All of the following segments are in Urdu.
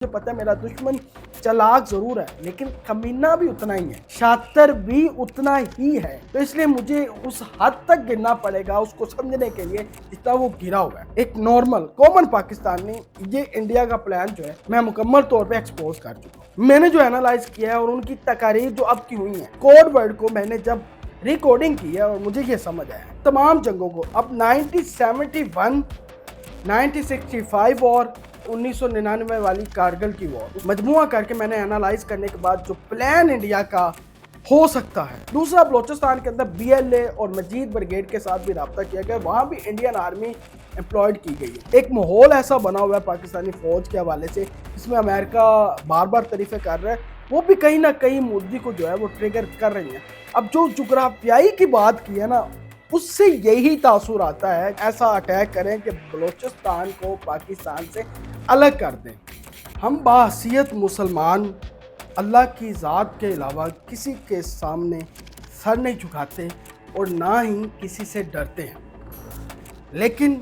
مجھے پتہ ہے میرا دشمن چلاک ضرور ہے لیکن کمینہ بھی اتنا ہی ہے، شاطر بھی اتنا ہی ہے، تو اس لیے مجھے اس حد تک گرنا پڑے گا اس کو سمجھنے کے لیے جتنا وہ گرا ہوا ہے۔ ایک نارمل کامن پاکستانی یہ انڈیا کا پلان جو ہے میں مکمل طور پہ ایکسپوز کر چکا ہوں۔ میں نے جو اینالائز کیا ہے اور ان کی تقاریر جو اب کی ہوئی ہیں، کوڈ ورڈ کو میں نے جب ریکارڈنگ کی ہے اور مجھے یہ سمجھ آیا تمام جنگوں کو اب 1971 1965 اور 1999 والی کارگل کی وار مجموعہ کر کے میں نے اینالائز کرنے کے بعد جو پلان انڈیا کا ہو سکتا ہے۔ دوسرا بلوچستان کے اندر بی ایل اے اور مجید بریگیڈ کے ساتھ بھی رابطہ کیا گیا، وہاں بھی انڈین آرمی امپلائڈ کی گئی ہے۔ ایک ماحول ایسا بنا ہوا ہے پاکستانی فوج کے حوالے سے جس میں امریکہ بار بار تعریفیں کر رہا ہے، وہ بھی کہیں نہ کہیں مودی کو جو ہے وہ ٹریگر کر رہی ہیں۔ اب جو جغرافیائی کی بات کی ہے نا، اس سے یہی تاثر آتا ہے ایسا اٹیک کریں کہ بلوچستان کو پاکستان سے الگ کر دیں۔ ہم بحیثیت مسلمان اللہ کی ذات کے علاوہ کسی کے سامنے سر نہیں جھکاتے اور نہ ہی کسی سے ڈرتے ہیں، لیکن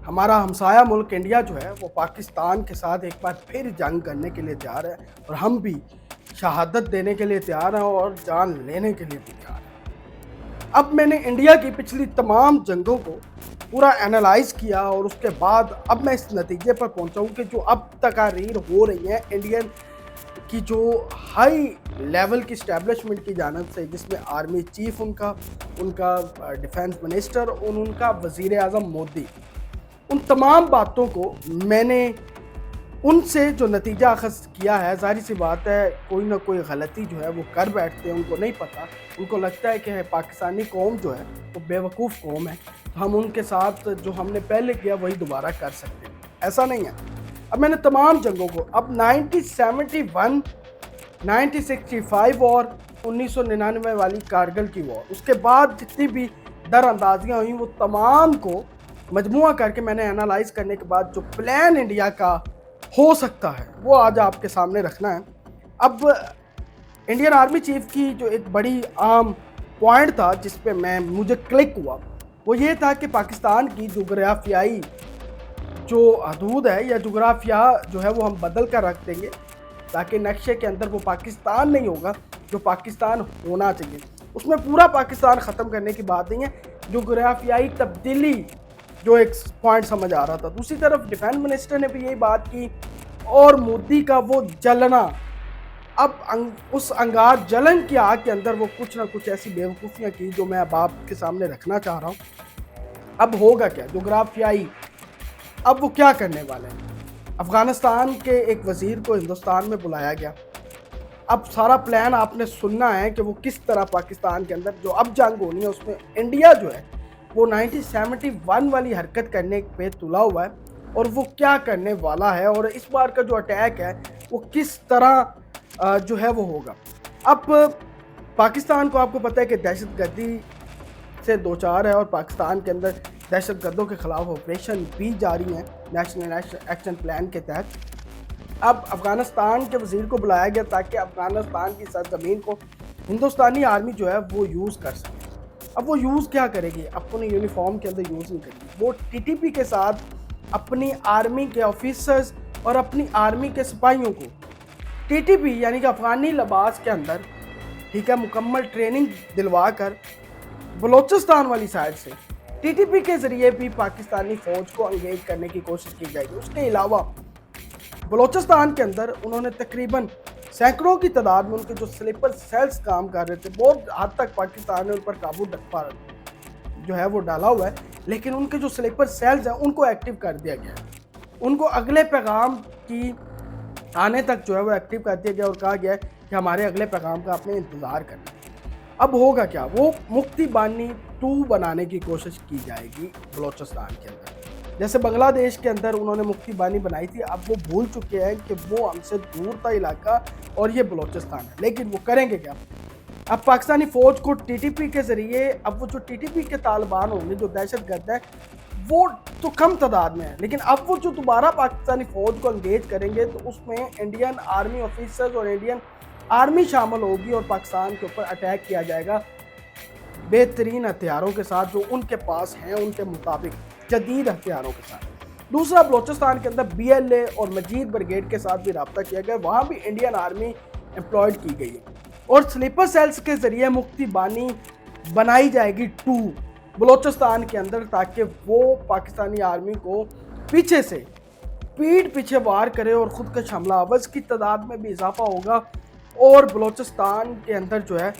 ہمارا ہمسایہ ملک انڈیا جو ہے وہ پاکستان کے ساتھ ایک بار پھر جنگ کرنے کے لیے تیار ہے اور ہم بھی شہادت دینے کے لیے تیار ہیں اور جان لینے کے لیے بھی تیار ہیں۔ اب میں نے انڈیا کی پچھلی تمام جنگوں کو پورا اینالائز کیا اور اس کے بعد اب میں اس نتیجے پر پہنچا ہوں کہ جو اب تقاریر ہو رہی ہیں انڈین کی جو ہائی لیول کی اسٹیبلشمنٹ کی جانب سے، جس میں آرمی چیف ان کا ڈیفینس منسٹر اور ان کا وزیر اعظم مودی، ان تمام باتوں کو میں نے ان سے جو نتیجہ اخذ کیا ہے، ظاہر سی بات ہے کوئی نہ کوئی غلطی جو ہے وہ کر بیٹھتے ہیں، ان کو نہیں پتہ، ان کو لگتا ہے کہ پاکستانی قوم جو ہے وہ بے وقوف قوم ہے، تو ہم ان کے ساتھ جو ہم نے پہلے کیا وہی دوبارہ کر سکتے ہیں۔ ایسا نہیں ہے۔ اب میں نے تمام جنگوں کو اب 1971 1965 اور 1999 والی کارگل کی وار، اس کے بعد جتنی بھی در اندازیاں ہوئیں وہ تمام کو مجموعہ کر کے میں نے اینالائز کرنے کے بعد جو پلان انڈیا کا ہو سکتا ہے وہ آج آپ کے سامنے رکھنا ہے۔ اب انڈین آرمی چیف کی جو ایک بڑی عام پوائنٹ تھا جس پہ مجھے کلک ہوا، وہ یہ تھا کہ پاکستان کی جغرافیائی جو حدود ہے یا جغرافیہ جو ہے وہ ہم بدل کر رکھ دیں گے تاکہ نقشے کے اندر وہ پاکستان نہیں ہوگا جو پاکستان ہونا چاہیے۔ اس میں پورا پاکستان ختم کرنے کی بات نہیں ہے، جغرافیائی تبدیلی جو ایک پوائنٹ سمجھ آ رہا تھا۔ دوسری طرف ڈیفینس منسٹر نے بھی یہی بات کی اور مودی کا وہ جلنا، اب اس انگار جلن کی آگ کے اندر وہ کچھ نہ کچھ ایسی بیوقوفیاں کی جو میں اب آپ کے سامنے رکھنا چاہ رہا ہوں۔ اب ہوگا کیا جغرافیائی، اب وہ کیا کرنے والے ہیں؟ افغانستان کے ایک وزیر کو ہندوستان میں بلایا گیا۔ اب سارا پلان آپ نے سننا ہے کہ وہ کس طرح پاکستان کے اندر جو اب جنگ ہونی ہے اس میں انڈیا جو ہے وہ 1971 والی حرکت کرنے پہ تلا ہوا ہے اور وہ کیا کرنے والا ہے اور اس بار کا جو اٹیک ہے وہ کس طرح جو ہے وہ ہوگا۔ اب پاکستان کو آپ کو پتہ ہے کہ دہشت گردی سے دوچار ہے اور پاکستان کے اندر دہشت گردوں کے خلاف آپریشن بھی جاری ہیں نیشنل ایکشن پلان کے تحت۔ اب افغانستان کے وزیر کو بلایا گیا تاکہ افغانستان کی سرزمین کو ہندوستانی آرمی جو ہے وہ یوز کر سکے۔ اب وہ یوز کیا کرے گی؟ اپنے یونیفارم کے اندر یوز نہیں کرے گی، وہ ٹی ٹی پی کے ساتھ اپنی آرمی کے آفیسرز اور اپنی آرمی کے سپاہیوں کو ٹی ٹی پی یعنی کہ افغانی لباس کے اندر ٹھیک ہے مکمل ٹریننگ دلوا کر بلوچستان والی سائڈ سے ٹی ٹی پی کے ذریعے بھی پاکستانی فوج کو انگیج کرنے کی کوشش کی جائے گی۔ اس کے علاوہ بلوچستان کے اندر انہوں نے تقریباً سینکڑوں کی تعداد میں ان کے جو سلیپر سیلز کام کر رہے تھے، بہت حد تک پاکستان نے ان پر قابو جو ہے وہ ڈالا ہوا ہے، لیکن ان کے جو سلیپر سیلز ہیں ان کو ایکٹیو کر دیا گیا ہے، ان کو اگلے پیغام کی آنے تک جو ہے وہ ایکٹیو کر دیا گیا اور کہا گیا ہے کہ ہمارے اگلے پیغام کا آپ نے انتظار کرنا ہے۔ اب ہوگا کیا؟ وہ مکتی بانی 2 بنانے کی کوشش کی جائے گی بلوچستان کے اندر، جیسے بنگلہ دیش کے اندر انہوں نے مکتی بانی بنائی تھی۔ اب وہ بھول چکے ہیں کہ وہ ہم سے دور تھا علاقہ اور یہ بلوچستان ہے، لیکن وہ کریں گے کیا؟ اب پاکستانی فوج کو ٹی ٹی پی کے ذریعے، اب وہ جو ٹی ٹی پی کے طالبان ہوں گے جو دہشت گرد ہیں وہ تو کم تعداد میں ہیں، لیکن اب وہ جو دوبارہ پاکستانی فوج کو انگیج کریں گے تو اس میں انڈین آرمی آفیسرز اور انڈین آرمی شامل ہوگی اور پاکستان کے اوپر اٹیک کیا جائے گا بہترین ہتھیاروں کے ساتھ جو ان کے پاس ہیں، ان کے مطابق جدید ہتھیاروں کے ساتھ۔ دوسرا بلوچستان کے اندر BLA اور مجید بریگیڈ کے ساتھ بھی رابطہ کیا گیا، وہاں بھی انڈین آرمی امپلائڈ کی گئی ہے، اور سلیپر سیلز کے ذریعے مفتی بانی بنائی جائے گی 2 بلوچستان کے اندر، تاکہ وہ پاکستانی آرمی کو پیچھے سے پیٹ پیچھے وار کرے اور خودکش حملہ آورز کی تعداد میں بھی اضافہ ہوگا، اور بلوچستان کے اندر جو ہے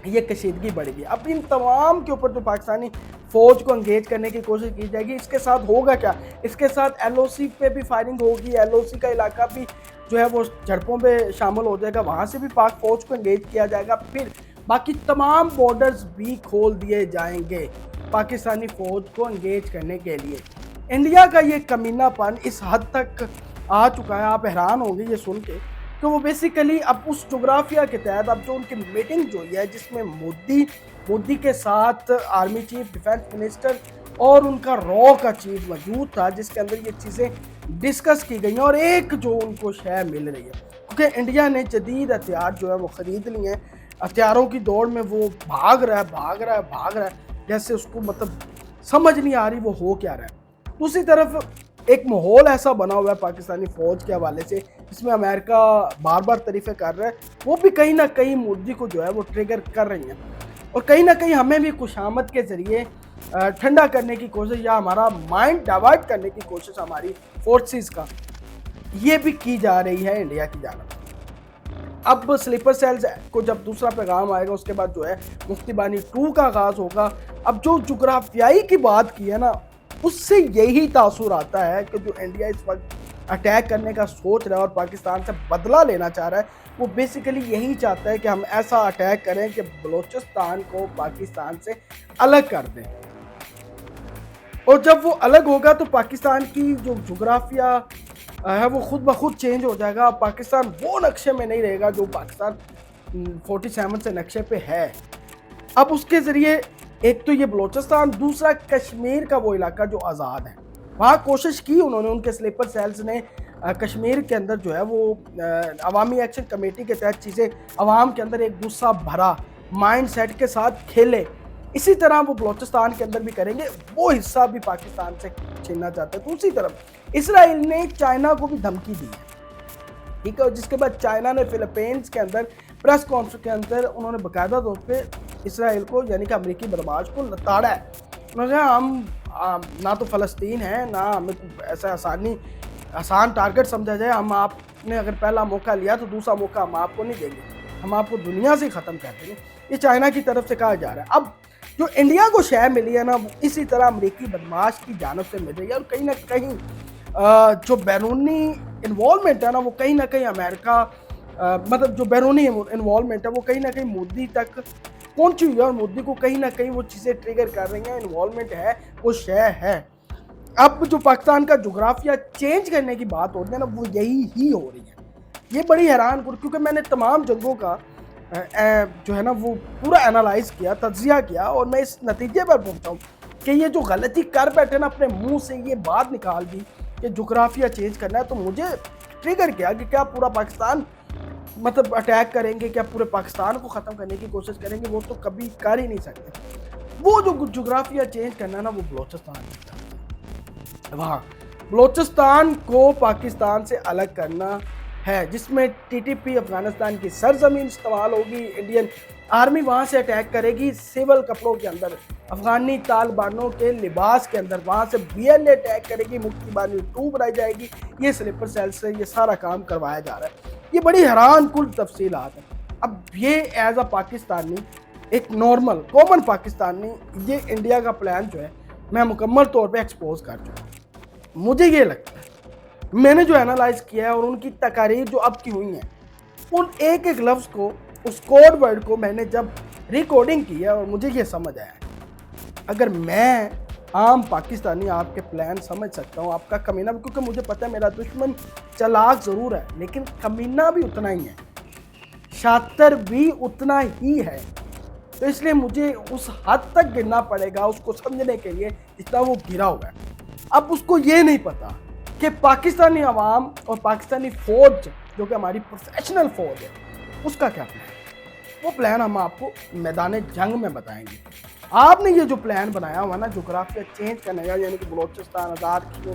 یہ کشیدگی بڑھے گی۔ اب ان تمام کے اوپر جو پاکستانی فوج کو انگیج کرنے کی کوشش کی جائے گی، اس کے ساتھ ہوگا کیا؟ اس کے ساتھ LOC پہ بھی فائرنگ ہوگی، LOC کا علاقہ بھی جو ہے وہ جھڑپوں پہ شامل ہو جائے گا، وہاں سے بھی پاک فوج کو انگیج کیا جائے گا، پھر باقی تمام بارڈرز بھی کھول دیے جائیں گے پاکستانی فوج کو انگیج کرنے کے لیے۔ انڈیا کا یہ کمینہ پن اس حد تک آ چکا ہے، آپ حیران ہوں گے یہ سن کے، کہ وہ بیسیکلی اب اس جغرافیہ کے تحت اب جو ان کی میٹنگ جو ہے جس میں مودی کے ساتھ آرمی چیف، ڈیفنس منسٹر اور ان کا رو کا چیف موجود تھا، جس کے اندر یہ چیزیں ڈسکس کی گئی ہیں، اور ایک جو ان کو شے مل رہی ہے، کیونکہ انڈیا نے جدید ہتھیار جو ہے وہ خرید لی ہیں، ہتھیاروں کی دوڑ میں وہ بھاگ رہا ہے، جیسے اس کو مطلب سمجھ نہیں آ رہی وہ ہو کیا رہا ہے۔ دوسری طرف ایک ماحول ایسا بنا ہوا ہے پاکستانی فوج کے حوالے سے، جس میں امریکہ بار بار تعریفیں کر رہا ہے، وہ بھی کہیں نہ کہیں مودی کو جو ہے وہ ٹریگر کر رہی ہیں، اور کہیں نہ کہیں ہمیں بھی خوشامد کے ذریعے ٹھنڈا کرنے کی کوشش یا ہمارا مائنڈ ڈائیورٹ کرنے کی کوشش ہماری فورسز کا یہ بھی کی جا رہی ہے انڈیا کی جانب۔ اب سلیپر سیلز کو جب دوسرا پیغام آئے گا، اس کے بعد جو ہے مفتی بانی 2 کا آغاز ہوگا۔ اب جو جغرافیائی کی بات کی ہے نا، اس سے یہی تاثر آتا ہے کہ جو انڈیا اس وقت اٹیک کرنے کا سوچ رہا ہے اور پاکستان سے بدلہ لینا چاہ رہا ہے، وہ بیسیکلی یہی چاہتا ہے کہ ہم ایسا اٹیک کریں کہ بلوچستان کو پاکستان سے الگ کر دیں، اور جب وہ الگ ہوگا تو پاکستان کی جو جغرافیہ ہے وہ خود بخود چینج ہو جائے گا، پاکستان وہ نقشے میں نہیں رہے گا جو پاکستان 47 سے نقشے پہ ہے۔ اب اس کے ذریعے ایک تو یہ بلوچستان، دوسرا کشمیر کا وہ علاقہ جو آزاد ہے، وہاں کوشش کی انہوں نے، ان کے سلیپر سیلز نے کشمیر کے اندر جو ہے وہ عوامی ایکشن کمیٹی کے تحت چیزیں عوام کے اندر ایک غصہ بھرا مائنڈ سیٹ کے ساتھ کھیلے، اسی طرح وہ بلوچستان کے اندر بھی کریں گے، وہ حصہ بھی پاکستان سے چھیننا چاہتے ہیں۔ دوسری طرف اسرائیل نے چائنا کو بھی دھمکی دی ہے، ٹھیک ہے، جس کے بعد چائنا نے فلپائنز کے اندر پریس کانفرنس کے اندر انہوں نے باقاعدہ طور پہ اسرائیل کو یعنی کہ امریکی بدماش کو لتاڑا ہے۔ انہوں نے کہا ہم نہ تو فلسطین ہے، نہ ہمیں ایسا آسان ٹارگٹ سمجھا جائے، ہم آپ نے اگر پہلا موقع لیا تو دوسرا موقع ہم آپ کو نہیں دیں گے، ہم آپ کو دنیا سے ختم کر دیں گے، یہ چائنا کی طرف سے کہا جا رہا ہے۔ اب جو انڈیا کو شے ملی ہے نا، اسی طرح امریکی بدماش کی جانب سے مل رہی ہے، اور کہیں نہ کہیں جو بیرونی انوالومنٹ ہے نا، وہ کہیں نہ کہیں امریکہ مطلب جو بیرونی انوالومنٹ ہے وہ کہیں نہ کہیں مودی تک پہنچی ہوئی ہے، اور مودی کو کہیں نہ کہیں وہ چیزیں ٹریگر کر رہی ہیں، انوالومنٹ ہے، وہ شے ہے۔ اب جو پاکستان کا جغرافیہ چینج کرنے کی بات ہو رہی ہے نا، وہ یہی ہی ہو رہی ہے۔ یہ بڑی حیران کن، کیونکہ میں نے تمام جنگوں کا جو ہے نا وہ پورا انالائز کیا، تجزیہ کیا، اور میں اس نتیجے پر پہنچا ہوں کہ یہ جو غلطی کر بیٹھے نا، اپنے منہ سے یہ بات نکال دی کہ جغرافیہ چینج کرنا ہے، تو مجھے ٹریگر کیا کہ کیا پورا پاکستان مطلب اٹیک کریں گے، کیا پورے پاکستان کو ختم کرنے کی کوشش کریں گے؟ وہ تو کبھی کر ہی نہیں سکتے۔ وہ جو جغرافیہ چینج کرنا ہے نا، وہ بلوچستان ہے، وہاں بلوچستان کو پاکستان سے الگ کرنا ہے، جس میں TTP افغانستان کی سرزمین استعمال ہوگی، انڈین آرمی وہاں سے اٹیک کرے گی سول کپڑوں کے اندر، افغانی طالبانوں کے لباس کے اندر، وہاں سے BLA اٹیک کرے گی، مفتی بانی 2 بنائی جائے گی، یہ سلیپر سیل سے یہ سارا کام کروایا جا رہا ہے۔ یہ بڑی حیران کن تفصیلات ہیں۔ اب یہ ایز اے پاکستانی، ایک نارمل کامن پاکستانی، یہ انڈیا کا پلان جو ہے میں مکمل طور پہ ایکسپوز کر چکا ہوں۔ مجھے یہ لگتا ہے، میں نے جو انالائز کیا ہے اور ان کی تقاریر جو اب کی ہوئی ہیں، ان ایک ایک لفظ کو، اس کوڈ ورڈ کو میں نے جب ریکارڈنگ کی ہے، اور مجھے یہ سمجھ آیا ہے، اگر میں عام پاکستانی آپ کے پلان سمجھ سکتا ہوں، آپ کا کمینہ بھی، کیونکہ مجھے پتہ ہے میرا دشمن چلاک ضرور ہے لیکن کمینہ بھی اتنا ہی ہے، شاطر بھی اتنا ہی ہے، تو اس لیے مجھے اس حد تک گرنا پڑے گا اس کو سمجھنے کے لیے جتنا وہ گرا ہوا ہے۔ اب اس کو یہ نہیں پتا کہ پاکستانی عوام اور پاکستانی فوج جو کہ ہماری پروفیشنل فوج ہے، اس کا کیا پلان ہے۔ وہ پلان ہم آپ کو میدان جنگ میں بتائیں گے۔ آپ نے یہ جو پلان بنایا ہوا نا جغرافیہ چینج کرنے کا، یعنی کہ بلوچستان آزاد کیوں،